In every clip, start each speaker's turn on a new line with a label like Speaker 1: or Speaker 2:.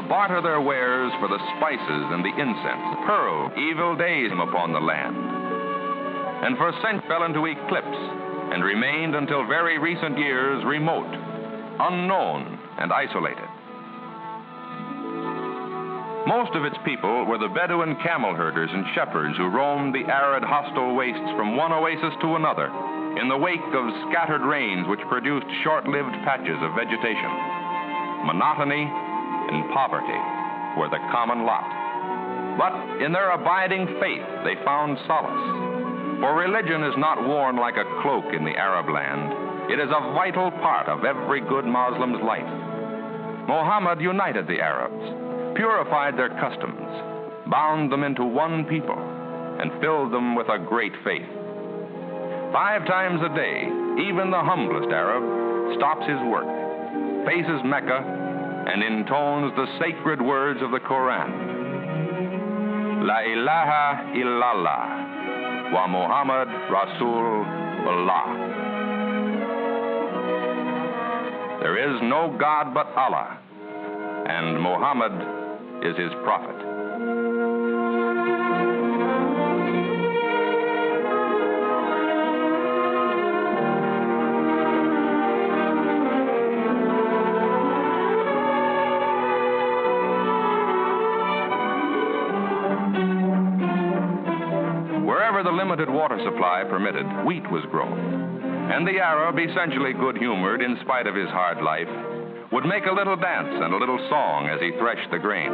Speaker 1: barter their wares for the spices and the incense. Pearl, evil days upon the land. And for centuries fell into eclipse and remained until very recent years remote, unknown, and isolated. Most of its people were the Bedouin camel herders and shepherds who roamed the arid, hostile wastes from one oasis to another in the wake of scattered rains which produced short-lived patches of vegetation. Monotony and poverty were the common lot. But in their abiding faith, they found solace. For religion is not worn like a cloak in the Arab land. It is a vital part of every good Muslim's life. Muhammad united the Arabs, purified their customs, bound them into one people, and filled them with a great faith. 5 times a day, even the humblest Arab stops his work, faces Mecca, and intones the sacred words of the Quran. La ilaha illallah. Wa Muhammad Rasulullah. There is no God but Allah, and Muhammad is his prophet. The limited water supply permitted, wheat was grown. And the Arab, essentially good-humored in spite of his hard life, would make a little dance and a little song as he threshed the grain.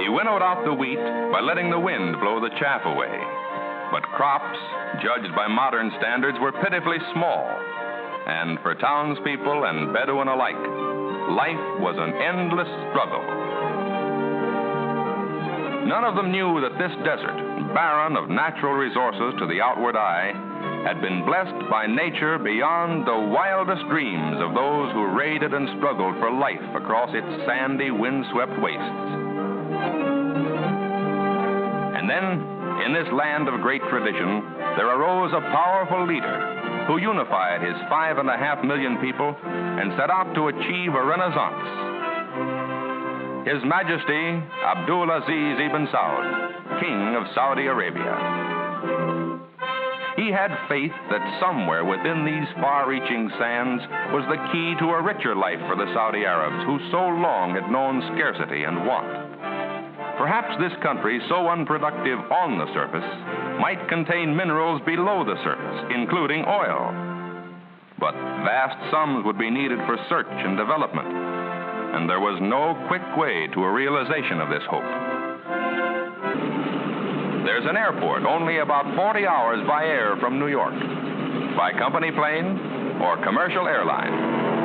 Speaker 1: He winnowed out the wheat by letting the wind blow the chaff away. But crops, judged by modern standards, were pitifully small. And for townspeople and Bedouin alike, life was an endless struggle. None of them knew that this desert, barren of natural resources to the outward eye, had been blessed by nature beyond the wildest dreams of those who raided and struggled for life across its sandy, windswept wastes. And then, in this land of great tradition, there arose a powerful leader who unified his 5.5 million people and set out to achieve a renaissance. His Majesty Abdul Aziz ibn Saud, King of Saudi Arabia. He had faith that somewhere within these far-reaching sands was the key to a richer life for the Saudi Arabs who so long had known scarcity and want. Perhaps this country, so unproductive on the surface, might contain minerals below the surface, including oil. But vast sums would be needed for search and development, and there was no quick way to a realization of this hope. There's an airport only about 40 hours by air from New York, by company plane or commercial airline.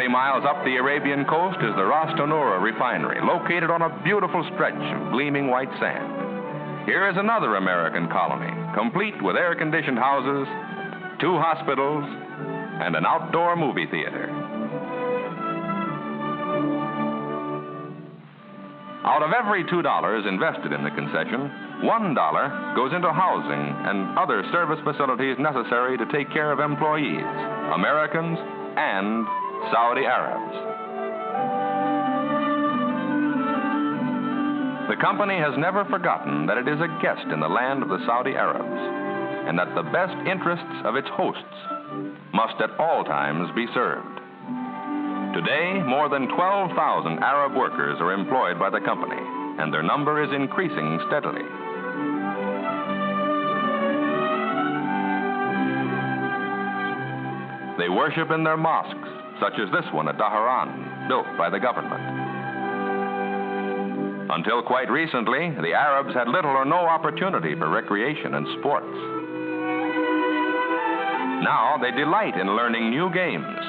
Speaker 1: Miles up the Arabian coast is the Ras Tanura refinery, located on a beautiful stretch of gleaming white sand. Here is another American colony, complete with air-conditioned houses, 2 hospitals, and an outdoor movie theater. Out of every $2 invested in the concession, $1 goes into housing and other service facilities necessary to take care of employees, Americans and Saudi Arabs. The company has never forgotten that it is a guest in the land of the Saudi Arabs, and that the best interests of its hosts must at all times be served. Today, more than 12,000 Arab workers are employed by the company, and their number is increasing steadily. They worship in their mosques, such as this one at Dhahran, built by the government. Until quite recently, the Arabs had little or no opportunity for recreation and sports. Now they delight in learning new games.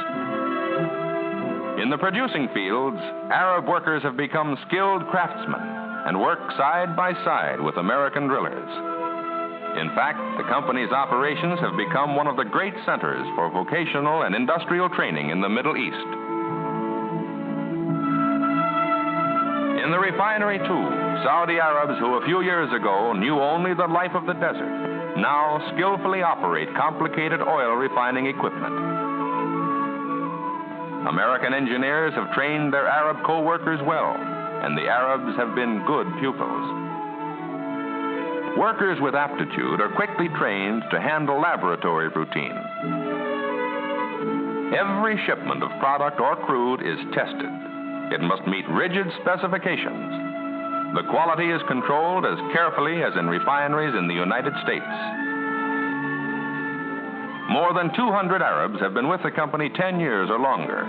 Speaker 1: In the producing fields, Arab workers have become skilled craftsmen and work side by side with American drillers. In fact, the company's operations have become one of the great centers for vocational and industrial training in the Middle East. In the refinery, too, Saudi Arabs who a few years ago knew only the life of the desert now skillfully operate complicated oil refining equipment. American engineers have trained their Arab co-workers well, and the Arabs have been good pupils. Workers with aptitude are quickly trained to handle laboratory routine. Every shipment of product or crude is tested. It must meet rigid specifications. The quality is controlled as carefully as in refineries in the United States. More than 200 Arabs have been with the company 10 years or longer.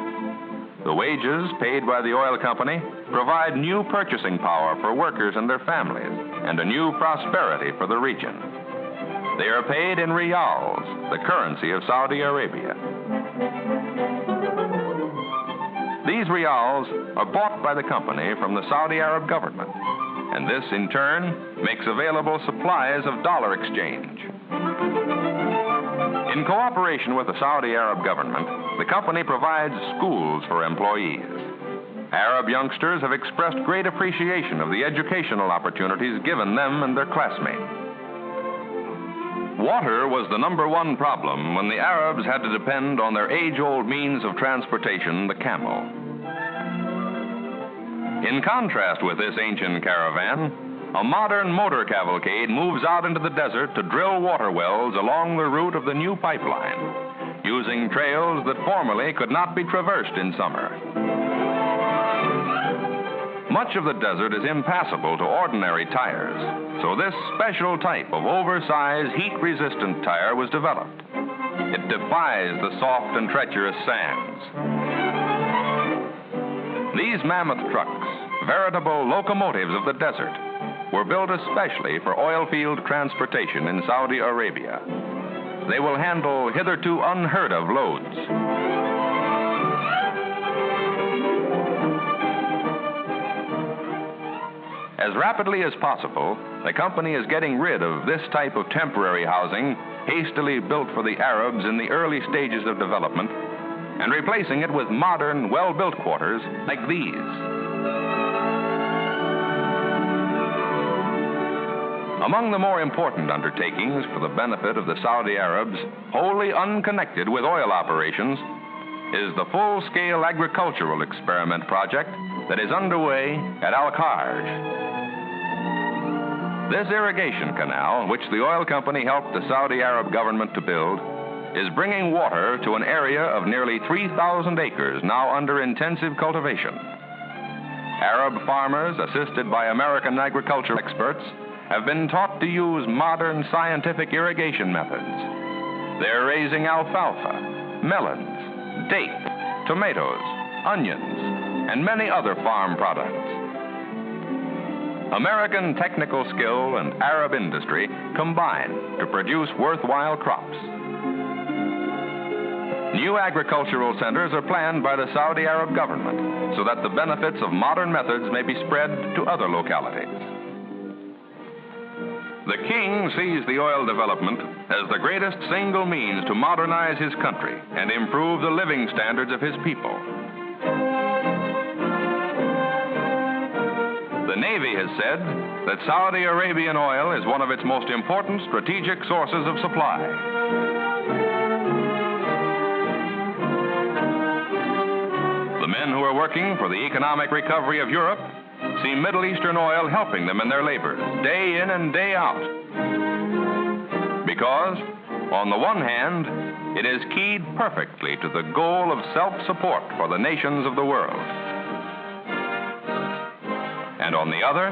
Speaker 1: The wages paid by the oil company provide new purchasing power for workers and their families and a new prosperity for the region. They are paid in riyals, the currency of Saudi Arabia. These riyals are bought by the company from the Saudi Arab government, and this, in turn, makes available supplies of dollar exchange. In cooperation with the Saudi Arab government, the company provides schools for employees. Arab youngsters have expressed great appreciation of the educational opportunities given them and their classmates. Water was the #1 problem when the Arabs had to depend on their age-old means of transportation, the camel. In contrast with this ancient caravan, a modern motor cavalcade moves out into the desert to drill water wells along the route of the new pipeline, using trails that formerly could not be traversed in summer. Much of the desert is impassable to ordinary tires, so this special type of oversized, heat-resistant tire was developed. It defies the soft and treacherous sands. These mammoth trucks, veritable locomotives of the desert, were built especially for oil field transportation in Saudi Arabia. They will handle hitherto unheard of loads. As rapidly as possible, the company is getting rid of this type of temporary housing hastily built for the Arabs in the early stages of development and replacing it with modern, well-built quarters like these. Among the more important undertakings for the benefit of the Saudi Arabs, wholly unconnected with oil operations, is the full-scale agricultural experiment project that is underway at Al-Kharj. This irrigation canal, which the oil company helped the Saudi Arab government to build, is bringing water to an area of nearly 3,000 acres now under intensive cultivation. Arab farmers, assisted by American agricultural experts, have been taught to use modern scientific irrigation methods. They're raising alfalfa, melons, dates, tomatoes, onions, and many other farm products. American technical skill and Arab industry combine to produce worthwhile crops. New agricultural centers are planned by the Saudi Arab government so that the benefits of modern methods may be spread to other localities. The king sees the oil development as the greatest single means to modernize his country and improve the living standards of his people. The Navy has said that Saudi Arabian oil is one of its most important strategic sources of supply. The men who are working for the economic recovery of Europe see Middle Eastern oil helping them in their labors, day in and day out. Because, on the one hand, it is keyed perfectly to the goal of self-support for the nations of the world. And on the other,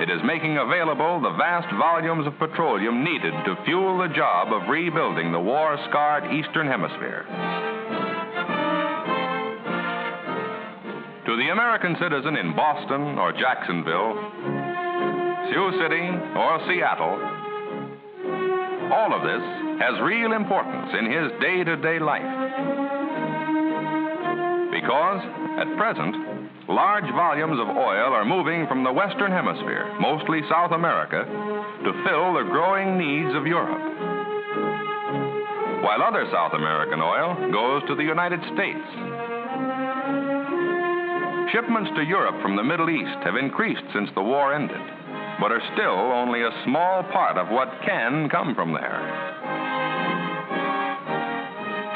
Speaker 1: it is making available the vast volumes of petroleum needed to fuel the job of rebuilding the war-scarred Eastern Hemisphere. To the American citizen in Boston or Jacksonville, Sioux City or Seattle, all of this has real importance in his day-to-day life. Because, at present, large volumes of oil are moving from the Western Hemisphere, mostly South America, to fill the growing needs of Europe, while other South American oil goes to the United States. Shipments to Europe from the Middle East have increased since the war ended, but are still only a small part of what can come from there.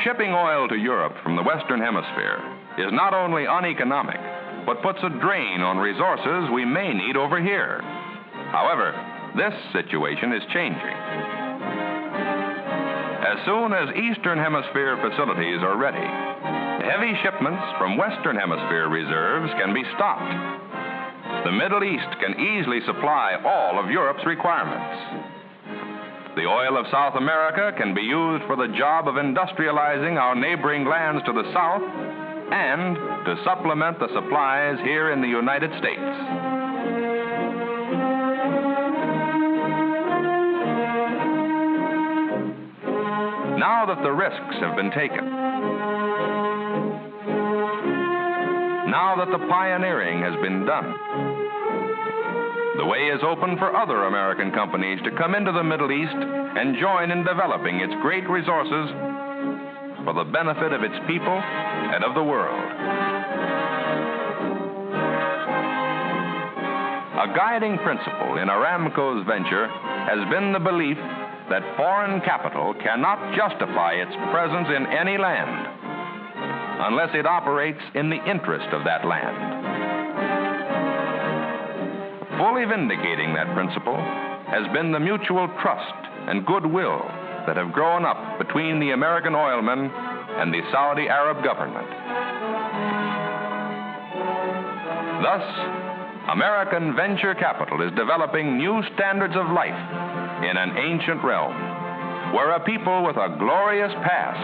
Speaker 1: Shipping oil to Europe from the Western Hemisphere is not only uneconomic, but puts a drain on resources we may need over here. However, this situation is changing. As soon as Eastern Hemisphere facilities are ready, heavy shipments from Western Hemisphere reserves can be stopped. The Middle East can easily supply all of Europe's requirements. The oil of South America can be used for the job of industrializing our neighboring lands to the south and to supplement the supplies here in the United States. Now that the risks have been taken, now that the pioneering has been done, the way is open for other American companies to come into the Middle East and join in developing its great resources for the benefit of its people and of the world. A guiding principle in Aramco's venture has been the belief that foreign capital cannot justify its presence in any land unless it operates in the interest of that land. Fully vindicating that principle has been the mutual trust and goodwill that have grown up between the American oilmen and the Saudi Arab government. Thus, American venture capital is developing new standards of life in an ancient realm, where a people with a glorious past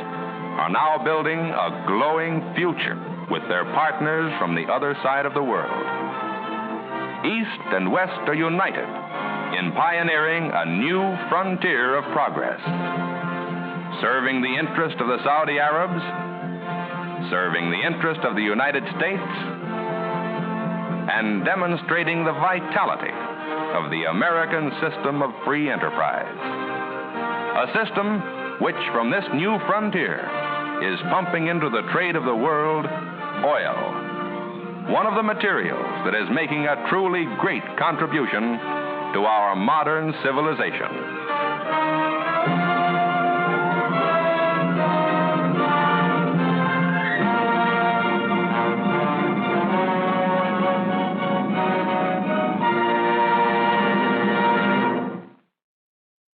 Speaker 1: are now building a glowing future with their partners from the other side of the world. East and West are united in pioneering a new frontier of progress, serving the interest of the Saudi Arabs, serving the interest of the United States, and demonstrating the vitality of the American system of free enterprise. A system which, from this new frontier, is pumping into the trade of the world oil, one of the materials that is making a truly great contribution to our modern civilization.